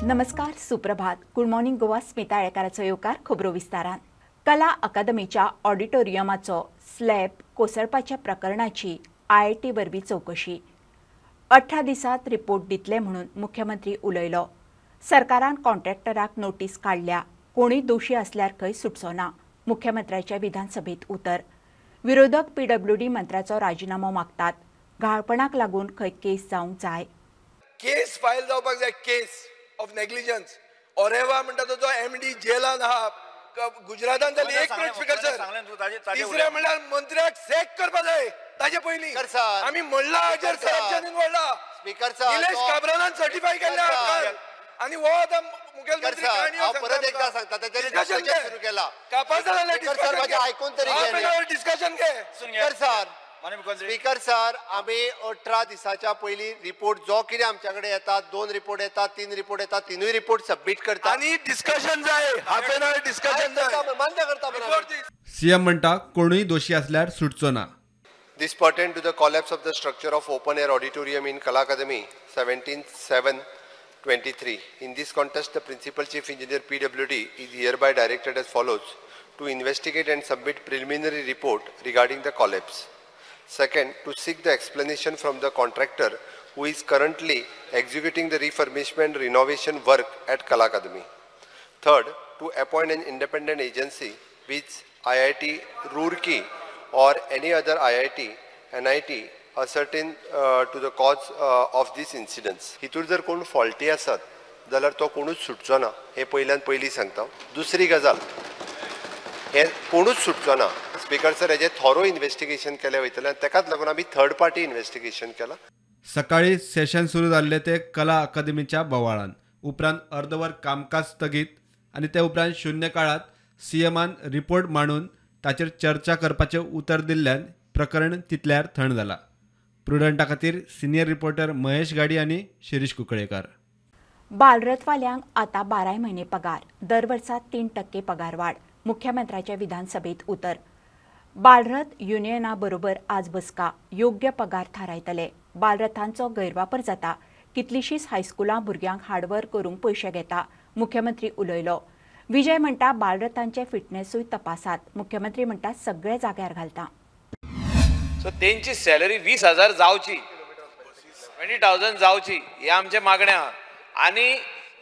नमस्कार, सुप्रभात. Good morning Goa. Smita येळकाराचो येवकार. खबरो विस्तारान. कला अकादमीच्या ऑडिटोरियमाचो स्लॅब कोसळपाच्या प्रकरणाची IIT वरवीं चौकशी. 18 दिसांत रिपोर्ट दितले म्हणून मुख्यमंत्री उलयलो. सरकारान कॉन्ट्रॅक्टराक नोटीस काडल्या. कोणूय दोशी असल्यार खंय सुटचो ना. मुख्यमंत्र्याच्या विधानसभेत उतर. विरोधक PWD मंत्र्याचो राजीनामो मागतात. घाळपणाक लागून खंय केस जावंक जाय. केस फायल जावपाक जाय. केस ऑफ नेग्लिजन्स. ओरेवा म्हणटा तो MD जेलान आहा. गुजरातान जाली एक मिनिट स्पीकर सर. तिसरे म्हणल्यार मंत्र्याक सॅक करपा जाय. ताजे पयलीं आमी म्हणला हाजेर करप्शन इनवॉल्वला. स्पीकर सर निलेश काब्रानान सर्टिफाय केल्ल्या आणि वो आतां मुखेलमंत्री हांव परत एकदा सांगता त्याचेर डिस्कशन सुरू केला. कापास जालें डिस्कशन माझे आयकून तरी घे. डिस्कशन घे स्पीकर सर. स्पीकर सर आम्ही 18 दिसाच्या पयली रिपोर्ट जो कितें आमच्याकडे येतात, 2 रिपोर्ट येतात, 3 रिपोर्ट येतात, तिनूय रिपोर्ट सबमिट करता आणि डिस्कशन जाय. हाफ एन आवर डिस्कशन जाय. मान्य करता. सीएम म्हणटा कोणूय दोशी असल्यार सुटचो ना. This pertains to the collapse of the structure of open air auditorium in Kala Academy 17/7/23. In this context, the Principal Chief Engineer PWD is hereby directed as follows: to investigate and submit preliminary report regarding the collapse. Second, to seek the explanation from the contractor who is currently executing the refurbishment renovation work at Kala Academy. Third, to appoint an independent agency which IIT Roorkee or any other IIT, NIT ascertain to the cause of these incidents. हितूर जर कोण faulty आसत जाल्यार तो कोणूच सुटचो ना. हे पयली सांगता. दुसरी गजाल, हे कोणूच सुटचो ना. स्पीकर सर हेजे थॉरो इन्व्हेस्टिगेशन केले वयतले आनी तेकाच लागून आमी थर्ड पार्टी इन्व्हेस्टिगेशन केला. सकाळी सेशन सुरू जाल्ले ते कला अकादमीच्या बोवाळान. उपरांत अर्दवर कामकाज स्थगीत आणि ते उपरांत शून्य काळात सीएमान रिपोर्ट मांडून ताचेर चर्चा करपाचे उतर दिल्ल्यान प्रकरण तितल्यार थंड जाला. प्रुडंटा खातीर सिनियर रिपोर्टर महेश गाडी आनी शिरीष कुंकळेकर. बालरथ वाल्यांक आतां 12 म्हयने पगार. दर वर्सा 3% पगार वाड. मुख्यमंत्र्याच्या विधानसभेत उतर. बालरथ युनियना बरोबर आज बसका. योग्य पगार थारायतले. बालरथांचो गैरवापर जाता. कितलीशींच हायस्कुलां भुरग्यांक हार्डवर्क करूंक पयशे घेता. मुख्यमंत्री उलयलो. विजय म्हणटा बालरथांचे फिटनेसूय तपासात. मुख्यमंत्री म्हणटा सगळे जाग्यार घालता. सो तेंची सॅलरी 20,000 जावची, 20,000 जावची हे आमचे मागणे आहा. आणि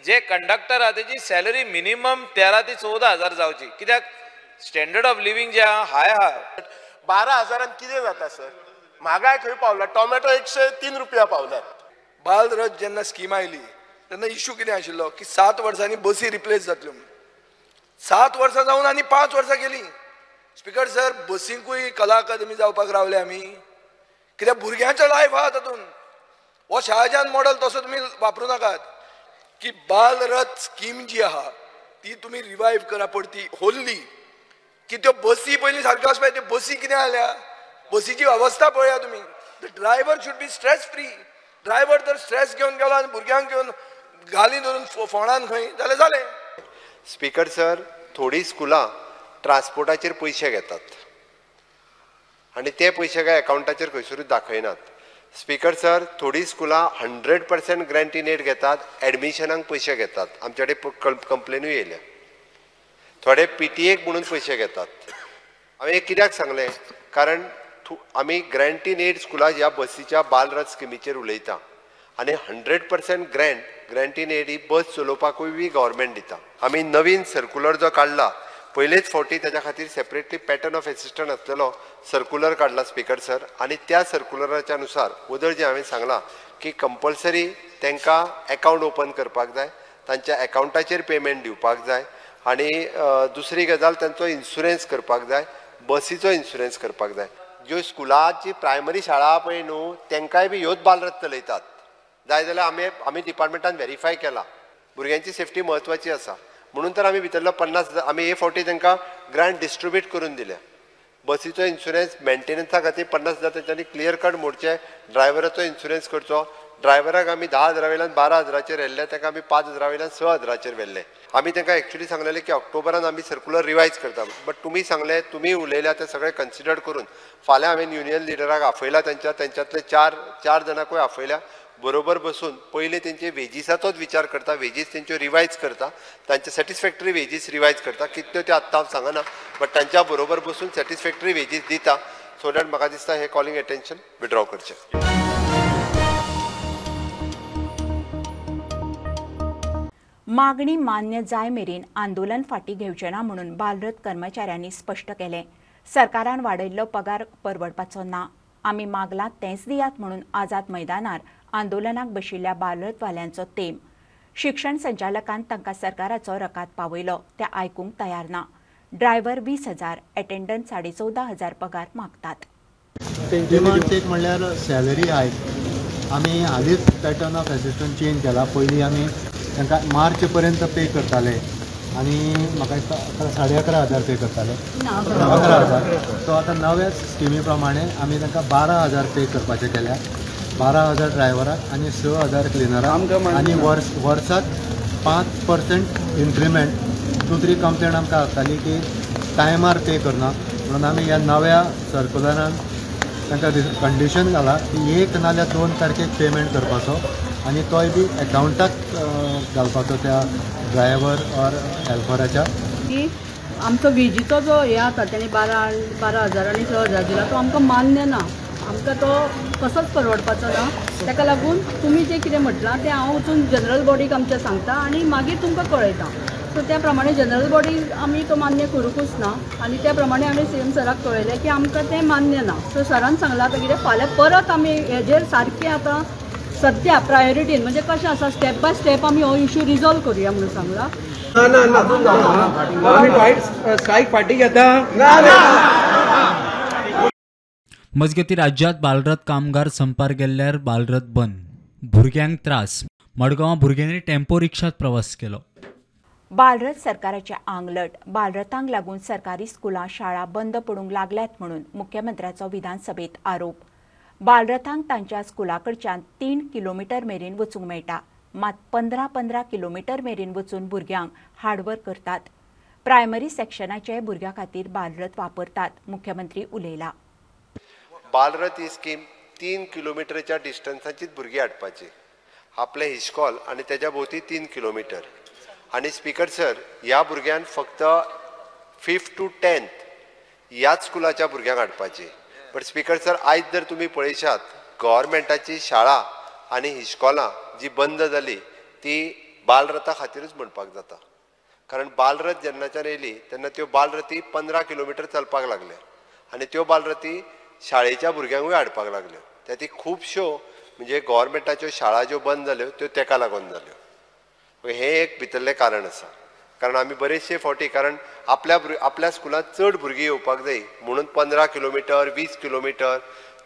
जे कंडक्टर आहा तेची सॅलरी मिनिमम 13 ते 14,000 जावची. कित्याक स्टँडर्ड ऑफ लिव्हिंग जे आहा हाय आहा. 12,000 कितें जाता सर? म्हागाय खंय पावला? टोमॅटो 103 रुपया पावला. बालरथ जेन्ना स्कीम आयली तेन्ना इश्यू कितें आशिल्लो की 7 वर्सांनी बसी रिप्लेस जातल्यो. 7 वर्सां जावन आनी 5 वर्सां गेली. स्पीकर सर बसींकूय कला अकादमी जावपाक रावले आमी. कित्याक भुरग्यांचो लायफ आहा तातूंत. हो शहाजान मॉडल तसो तुमी वापरूं नाकात की बालरथ स्कीम जी आहा ती तुमी रिवायव करा पडती होल्ली. की त्यो बसी पयलीं सारक्यो आसपाक त्यो बसी कितें जाल्या बसीची अवस्था पळया तुमी. The driver should be stress free. Driver जर स्ट्रेस घेवन गेलो आनी भुरग्यांक घेवन घाली धरून फोंडान खंय जाल्यार जालें. स्पीकर सर थोडी स्कुलां ट्रान्सपोर्टाचेर पयशे घेतात आणि ते पयशे काय अकाउंटाचेर खंयसरूच दाखयनात. स्पीकर सर थोडी स्कुलां 100% ग्रँटी एड घेतात. ॲडमिशनाक पयशे घेतात. आमचे कडेन कंप्लेनूय येयल्या. थोडे PTA म्हणून पयशे घेतात. हांवें हे कित्याक सांगलें कारण आमी ग्रँटी एड स्कुलां ह्या बसीच्या बालरथ स्किमीचेर उलयता आनी 100% ग्रँटी एड ही बस चलोवपाकूय बी गव्हर्मेंट दिता. आमी नवीन सर्क्युलर जो काडला पयलेच फावटी त्याच्या खातीर सेपरेटली पॅटर्न ऑफ एसिस्टंट आसलेलो सर्क्युलर काडला स्पीकर सर. आणि त्या सर्क्युलराच्या अनुसार उदर जे हांवें सांगलां की कंपल्सरी तांकां अकाउंट ओपन करपाक जाय, तांच्या अकाउंटाचेर पेमेंट दिवपाक जाय आणि दुसरी गजाल तांचो इन्शुरन्स करपाक जाय, बसीचो इन्शुरन्स करपाक जाय. ज्यो स्कुलाची प्रायमरी शाळा पळय न्हू तांकांय बी ह्योच बालरथ चलयतात. जाय जाल्यार आमी डिपार्टमेंटान व्हेरीफाय केला. भुरग्यांची सेफ्टी म्हत्वाची आसा म्हणून तर आमी भितरलो 50,000 आमी हे फावटी तांकां ग्रांट डिस्ट्रिब्यूट करून दिल्या. बसीचो इन्शुरन्स मेंटेनन्सा खातीर 50,000 तांच्यांनी क्लियर कट मोडचे. ड्रायव्हराचो इन्शुरन्स करचो. ड्रायव्हराक आमी 10,000 वयल्यान 12,000 व्हेल्ले. ताका आमी 5,000 वयल्यान 6,000 व्हेल्ले. आमी तांकां एक्चुअली सांगलेलें की ऑक्टोबरान आमी सर्क्युलर रिवायज करता. बट तुमी सांगलें तुमी उलयल्या तें सगळें कन्सिडर करून फाल्यां हांवें युनियन लिडराक आपयला. त्यांच्यातले चार जाणांकूय आपयल्या. बरोबर बसून पयलीं तेंचे वेजीसाचोच विचार करता, वेजीस तेंच्यो रिवायज करता, तांचे सॅटिस्फॅक्टरी वेजीस रिवायज करता, कितल्यो त्यो आत्तां हांव सांगना, बट तांच्या बरोबर बसून सॅटिस्फॅक्टरी वेजीस दिता, सो दॅट म्हाका दिसता हे कॉलिंग एटेन्शन विड्रॉ करचें. मागणी मान्य जाय मेरेन आंदोलन फाटीं घेवचें ना म्हणून बालरथ कर्मचाऱ्यांनी स्पश्ट केलें. सरकारान वाडयल्लो पगार परवडपाचो ना. आमी मागलां तेंच दियात म्हणून आझाद मैदानार आंदोलनाक बशिल्ल्या बालरथवाल्यांचो तेम. शिक्षण संचालकान तांकां सरकाराचो रकाद पावयलो ते आयकूंक तयार ना. ड्रायव्हर 20,000, अटेंडंट 14,500 पगार मागतात. डिमांड एक म्हणल्यार सॅलरी हायक. आमी हालींच पॅटर्न ऑफ असिस्टंट चेंज केला. पयलीं आमी तांकां मार्च पर्यंत पे करताले आनी म्हाका दिसता 11,500 पे करताले, 11,000. सो आतां नव्या स्किमी प्रमाणे आमी तांकां 12,000 पे करपाचें केल्या. 12,000 ड्रायव्हराक आनी 6,000 क्लिनराक आनी वर्साक 5% इन्क्रिमेंट. 2-3 कंप्लेंट आमकां आसताली की टायमार पे करना, म्हणून आमी ह्या नव्या सर्कुलरान तांकां कंडिशन घाला की 1 नाल्यार 2 तारखेक पेमेंट करपाचो आनी तोय बी अकावंटाक घालपाचो त्या ड्रायव्हर ऑर हेल्पराच्या. की आमचो वेजीचो जो हे आसा तेणी 12,000 आनी 6,000 दिला तो आमकां मान्य ना. आमकां तो कसोच परवडपाचो ना. ताका लागून तुमी जें कितें म्हटलां तें हांव वचून जनरल बॉडीक आमच्या सांगता आनी मागीर तुमकां कळयता. सो त्या प्रमाणे जनरल बॉडी आमी तो मान्य करूंकूच ना आनी त्या प्रमाणे आमी CM सराक कळयलें की आमकां तें मान्य ना. सो सरान सांगलां आतां कितें फाल्यां परत आमी हेजेर सारकें आतां सद्या प्रायोरिटीन म्हणजे कशें आसा स्टेप बाय स्टेप आमी हो इश्यू रिजॉल्व करुया म्हणून सांगला. स्ट्रायक फाटी घेता. मजगतीं राज्यांत बालरथ कामगार संपार गेल्ल्यार बालरथ बंद. भुरग्यांक त्रास. मडगांवां भुरग्यांनी टेम्पो रिक्षात प्रवास केलो. बालरथ सरकाराचे आंगलट. बालरथांक लागून सरकारी स्कुलां शाळा बंद पडूंक लागल्यात म्हणून मुख्यमंत्र्याचो विधानसभेत आरोप. बालरथांक तांच्या स्कुलाकडच्यान 3 किलोमीटर मेरेन वचूंक मेळटा, मात 15 किलोमीटर मेरेन वचून भुरग्यांक हार्डवर्क करतात. प्रायमरी सेक्शनाचे भुरग्यां खातीर बालरथ वापरतात. मुख्यमंत्री उलयला. बालरथ ही स्कीम 3 किलोमिटरच्या डिस्टन्साचीच भुरगीं हाडपाची. आपले इश्कॉल आनी तेज्या भोवती 3 किलोमिटर. आनी स्पीकर सर, ह्या भुरग्यांक फक्त 5th to 10th ह्याच स्कुलाच्या भुरग्यांक हाडपाची. बट स्पीकर सर, आयज जर तुमी पळयशात गव्हर्मेंटाची शाळा आनी इश्कॉलां जी बंद जाली ती बालरथा खातीरच म्हणपाक जाता. कारण बालरथ जेन्नाच्यान येयली तेन्ना त्यो बालरथी 15 किलोमिटर चलपाक लागले आनी त्यो बालरथी शाळेच्या भुरग्यांकूय हाडपाक लागल्यो. त्याती खुबश्यो म्हणजे गव्हर्मेंटाच्यो शाळा ज्यो बंद जाल्यो त्यो तेका लागून जाल्यो. हे एक भितरलें कारण आसा. कारण आमी बरेचशे फावटी कारण आपल्या स्कुलांत चड भुरगीं येवपाक जाय म्हणून 15 किलोमिटर 20 किलोमिटर.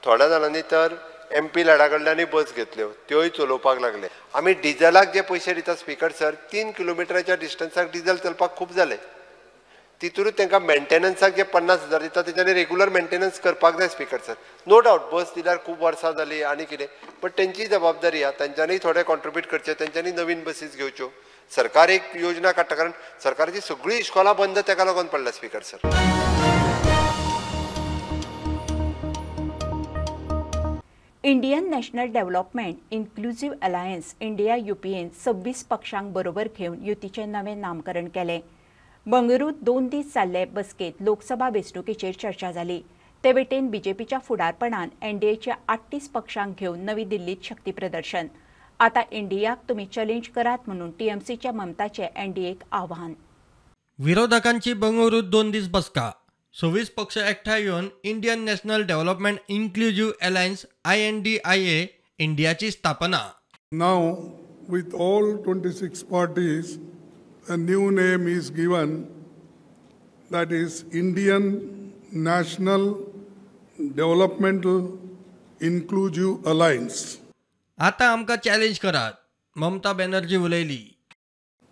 थोड्या जाणांनी तर MP लाडा कडल्यानूय बस घेतल्यो, त्योय चलोवपाक लागले. आमी डिझलाक जे पयशे दिता स्पीकर सर, 3 किलोमिटराच्या डिस्टन्साक डिझल चलपाक खूब जाले. तितूरूच तांकां मेंटेनन्साक जे 50,000 दिता तेच्यानी रेग्युलर मेंटेनन्स करपाक जाय स्पीकर सर. नो डावट बस दिल्यार खूब वर्सां जाली आनी कितें, बट तेंची जबाबदारी आहा. तेंच्यांनी थोडे कॉन्ट्रिब्यूट करचें, तेंच्यांनी नवीन बसीस घेवच्यो. सरकार एक योजना काडटा कारण सरकाराची सगळीं इश्कॉलां बंद तेका लागून पडल्या speaker sir. Indian national development inclusive alliance India UPN 26 पक्षांक बरोबर घेवन युतीचें नवें नामकरण केलें. बंगळुरूत 2 दीस जाल्ले बसकेंत लोकसभा वेंचणुकेचेर चर्चा जाली. ते वटेन BJPच्या फुडारपणान NDAच्या 38 पक्षांक घेवन नवी दिल्लीत शक्ती प्रदर्शन. आता इंडियाक तुमी चॅलेंज करात म्हणून TMCच्या ममताचे NDAक आव्हान. विरोधकांची बंगळुरूत 2 दीस बसका. 26 पक्ष एकठांय येवन Indian national development inclusive alliance INDIA इंडियाची स्थापना. Now, with all 26 parties, a new name is given, that is Indian National Developmental Inclusive Alliance. आता आमकां चॅलेंज करात. ममता बॅनर्जी उलयली.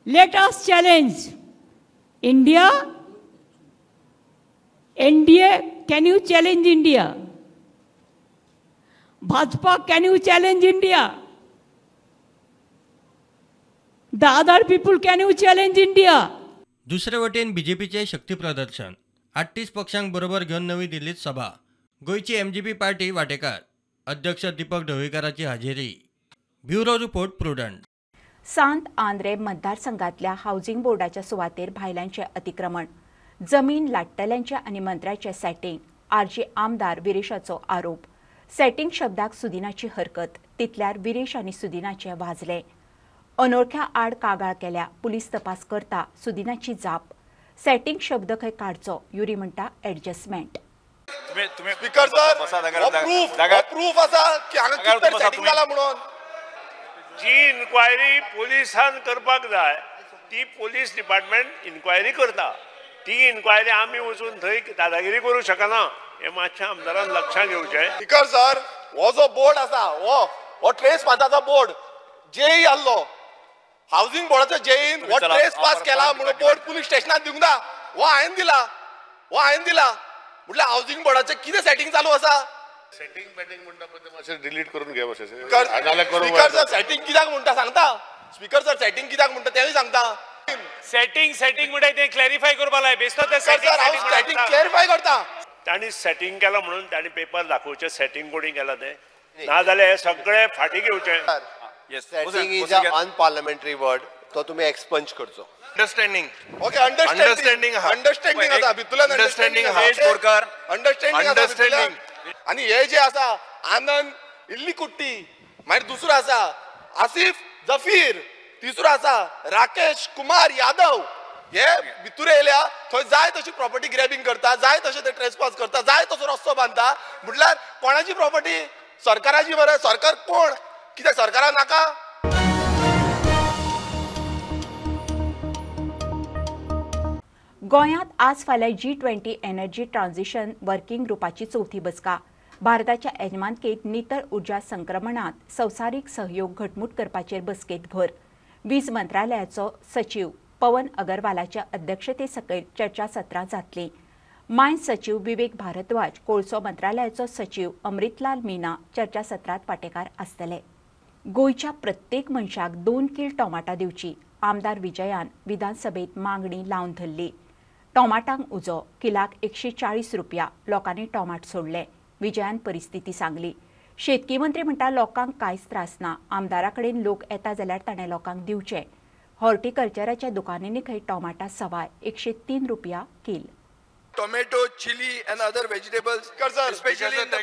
Let us challenge India. NDA, can you challenge India? Bhajpa, can you challenge India? The other people, can you challenge India? दुसरे वटेन BJPचे शक्ती प्रदर्शन. 38 पक्षांक बरोबर घेवन नवी दिल्लीत सभा. गोयची MGP पार्टी वांटेकार. अध्यक्ष दीपक ढवळीकराची हाजेरी. Bureau report Prudent. Sant Andre मतदारसंघातल्या हाऊसिंग बोर्डाच्या सुवातेर भायल्यांचे अतिक्रमण, जमीन लाटतल्यांचे आनी मंत्र्याचे सेटिंग, आरजी आमदार विरेशाचो आरोप. सेटिंग शब्दाक सुदिनाची हरकत, तितल्यार विरेश आनी सुदिनाचे वाजले. अनोळख्या आड कागाळ केल्या, पुलीस तपास करता, सुदिनाची जाप. सेटिंग शब्द खंय काडचो, युरी म्हणटा एडजस्टमेंट. स्पीकर सर, प्रूफ आसा की हांगा कितें सेटिंग जाला म्हणून. जी इन्क्वायरी पोलिसान करपाक जाय ती पोलीस डिपार्टमेंट इन्क्वायरी करता. ती इन्क्वायरी आमी वचून थंय दादागिरी करूं शकना. हे मातशें आमदारान लक्षांत घेवचें. स्पीकर सर, हो जो बोर्ड आसा हो ट्रेस पासाचो बोर्ड जेई आसलो, हाऊसिंग बोर्डाचो जेईन हो ट्रेस पास केला म्हणून बोर्ड पुलीस स्टेशनात दिवंक ना. हो हांवें दिला म्हटल्यार हाऊसिंग बोर्डाचें कितें सेटिंग चालू आसा. सेटिंग म्हणटा पळय ते मातशें डिलीट करून घे मातशें. स्पीकर सर सेटिंग कित्याक म्हणटा सांगता. स्पीकर सर सेटिंग कित्याक म्हणटा तेंय सांगता. सेटिंग म्हणटा तें क्लॅरिफाय करपा लाय. बेश्टो ते सेटिंग क्लॅरिफाय करता. तांणी सेटिंग केला म्हणून तांणी पेपर दाखोवचे सेटिंग कोणी केला ते. नाजाल्यार हे सगळे फाटी घेवचे. सेटिंग इज अ अनपार्लियामेंटरी वर्ड, तो तुम्ही एक्सपंज करचो. अंडरस्टँडिंग ओके अंडरस्टँडिंग आसा भितुल्यान अंडरस्टँडिंग आणि हे जे आसा आनंद इल्ली कुट्टी, मागीर दुसरो आसा आसिफ जफीर, तिसरो आसा राकेश कुमार यादव. हे भितर येयल्या थंय जाय तशी प्रॉपर्टी ग्रॅबिंग करता, जाय तशें ते ट्रेसपास करता, जाय तसो रस्तो बांदता. म्हटल्यार कोणाची प्रॉपर्टी? सरकाराची. मरे सरकार कोण? कित्याक सरकाराक नाका? गोंयांत आज फाल्यां G20 एनर्जी ट्रान्झिशन वर्किंग ग्रुपाची चवथी बसका. भारताच्या येजमानकेंत नितळ उर्जा संक्रमणांत संवसारीक सहयोग घटमूट करपाचेर बसकेंत भर. वीज मंत्रालयाचो सचिव पवन अगरवालाच्या अध्यक्षते सकयल चर्चासत्रां जातलीं. मायन्स सचिव विवेक भारद्वाज, कोळसो मंत्रालयाचो सचिव अमृतलाल मीना चर्चासत्रांत वांटेकार आसतले. गोंयच्या प्रत्येक मनशाक 2 किल टोमाटां दिवची, आमदार विजयान विधानसभेत मागणी लावन धरली. टोमाटांक उजो, किलाक 140 रुपया. लोकांनी टोमाट सोडले. विजयान परिस्थिती सांगली. शेतकी मंत्री म्हणटा लोकांक कांयच त्रास ना. आमदारा कडेन लोक येता जाल्यार ताणें लोकांक दिवचे. हॉर्टिकल्चराच्या दुकानांनी खंय टोमाटां सवाय 103 रुपया किल. Tomato, chilli and other vegetables, especially in the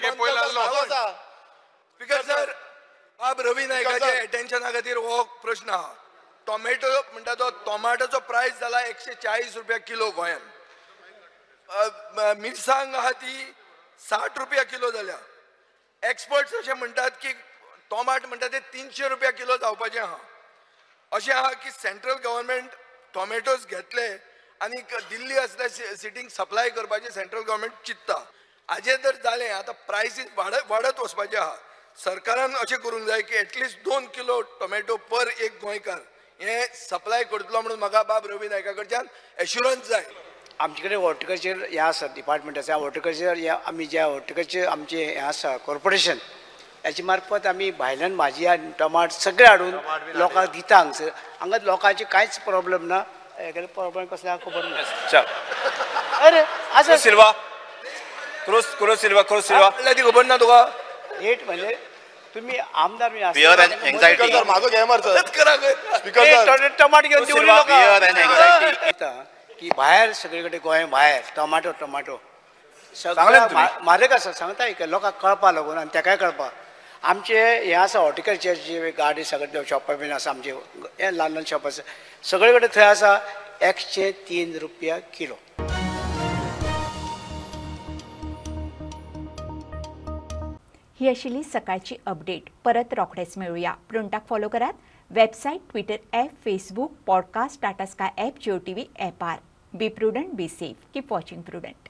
speaker sir, बाब रवी नायकाच्या अटेन्शना खातीर हो प्रश्न आहा. टोमॅटो म्हणटा तो टोमाटाचो प्रायस जाला 140 रुपया किलो गोंयांत. मिरसांग आहा ती 60 रुपया किलो जाल्या. एक्सपर्ट्स अशें म्हणटात की टोमाट म्हणटा ते 300 रुपया किलो जावपाचें आहा. अशें आहा की सेंट्रल गव्हर्नमेंट टोमॅटोज घेतले आनी दिल्ली असल्या सिटींक सप्लाय करपाचें सेंट्रल गव्हर्नमेंट चिंतता. हाजें जर जालें आतां प्रायसीस वाडत वचपाचें आहा. सरकारान अशें करूंक जाय की एटलिस्ट 2 किलो टोमॅटो पर एक गोंयकार हे सप्लाय करतलो म्हणून म्हाका बाब रवी नायका कडच्यान एश्युरन्स जाय. आमचे कडेन हॉर्टिकल्चर हे आसा डिपार्टमेंट आसा. हॉर्टिकल्चर आमी जे हॉर्टिकल्चर आमचे हे आसा कॉर्पोरेशन याची मार्फत आमी भायल्यान भाजी आनी टमाट सगळे हाडून लोकांक दिता. हांगा लोकांचे कांयच प्रॉब्लेम ना. हे प्रॉब्लेम कसले खबर ना. अरे आसा सिल्वा क्रोस सिल्वा ती खबर ना तुका? रेट म्हणजे तुम्ही आमदार माझं घे स्पीकर टमाट घेऊन की बाहेर सगळीकडे गोंय भायर टोमाटो म्हारग आसा सांगता लोकांक कळपा लागून आनी ताकाय कळपा. आमचे हे आसा हॉर्टिकल्चरचे गाडी सगळे शॉपां बीन आसा. आमचे हे ल्हान ल्हान शॉप आसा सगळे कडेन थंय आसा 103 रुपया किलो. ही आशिल्ली सकाळची अपडेट. परत रोखडेच मेळुया. प्रुडंटाक फॉलो करात. Website, Twitter app, Facebook, podcast, Tata sky app, Jio TV ॲपार. Be Prudent, be safe. Keep watching prudent.